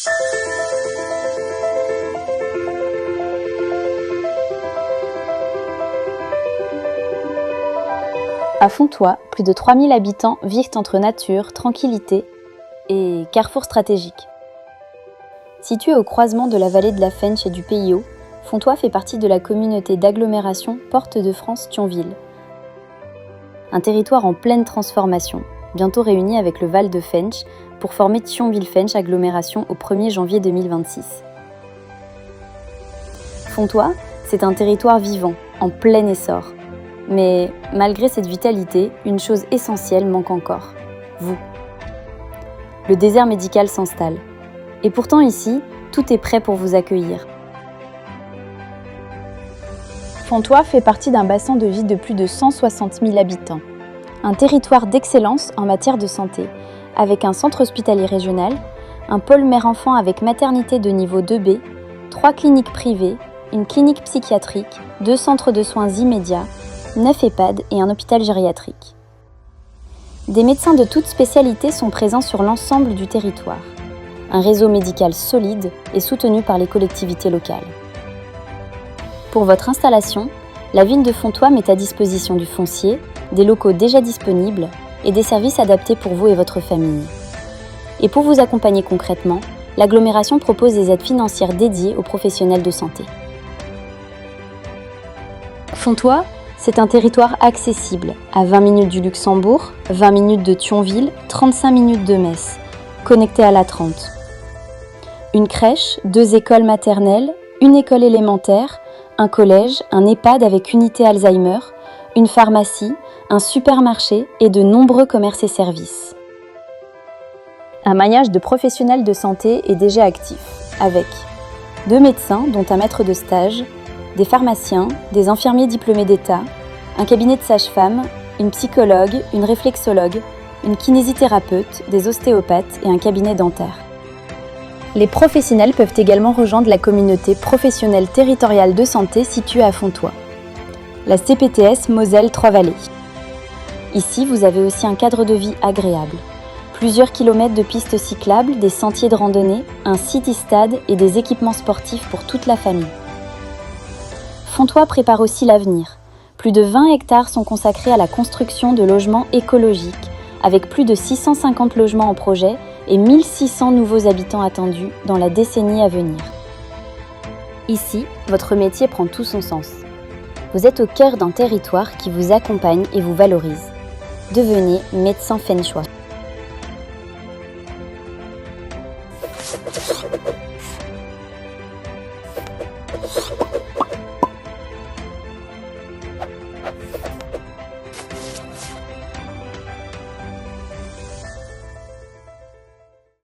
À Fontoy, plus de 3000 habitants vivent entre nature, tranquillité et carrefour stratégique. Situé au croisement de la vallée de la Fensch et du Pays Haut, Fontoy fait partie de la communauté d'agglomération Porte de France-Thionville. Un territoire en pleine transformation, bientôt réuni avec le Val de Fensch pour former Thionville-Fensch agglomération au 1er janvier 2026. Fontoy, c'est un territoire vivant, en plein essor. Mais malgré cette vitalité, une chose essentielle manque encore, vous. Le désert médical s'installe. Et pourtant ici, tout est prêt pour vous accueillir. Fontoy fait partie d'un bassin de vie de plus de 160 000 habitants. Un territoire d'excellence en matière de santé, avec un centre hospitalier régional, un pôle mère-enfant avec maternité de niveau 2B, 3 cliniques privées, une clinique psychiatrique, 2 centres de soins immédiats, 9 EHPAD et un hôpital gériatrique. Des médecins de toutes spécialités sont présents sur l'ensemble du territoire. Un réseau médical solide et soutenu par les collectivités locales. Pour votre installation, la ville de Fontoy met à disposition du foncier, des locaux déjà disponibles et des services adaptés pour vous et votre famille. Et pour vous accompagner concrètement, l'agglomération propose des aides financières dédiées aux professionnels de santé. Fontoy, c'est un territoire accessible, à 20 minutes du Luxembourg, 20 minutes de Thionville, 35 minutes de Metz, connecté à l'A30. Une crèche, 2 écoles maternelles, une école élémentaire, un collège, un EHPAD avec unité Alzheimer, une pharmacie, un supermarché et de nombreux commerces et services. Un maillage de professionnels de santé est déjà actif, avec 2 médecins, dont un maître de stage, des pharmaciens, des infirmiers diplômés d'État, un cabinet de sage-femme, une psychologue, une réflexologue, une kinésithérapeute, des ostéopathes et un cabinet dentaire. Les professionnels peuvent également rejoindre la communauté professionnelle territoriale de santé située à Fontoy, la CPTS Moselle Trois-Vallées. Ici, vous avez aussi un cadre de vie agréable. Plusieurs kilomètres de pistes cyclables, des sentiers de randonnée, un city-stade et des équipements sportifs pour toute la famille. Fontoy prépare aussi l'avenir. Plus de 20 hectares sont consacrés à la construction de logements écologiques, avec plus de 650 logements en projet et 1600 nouveaux habitants attendus dans la décennie à venir. Ici, votre métier prend tout son sens. Vous êtes au cœur d'un territoire qui vous accompagne et vous valorise. Devenez médecin fenchois.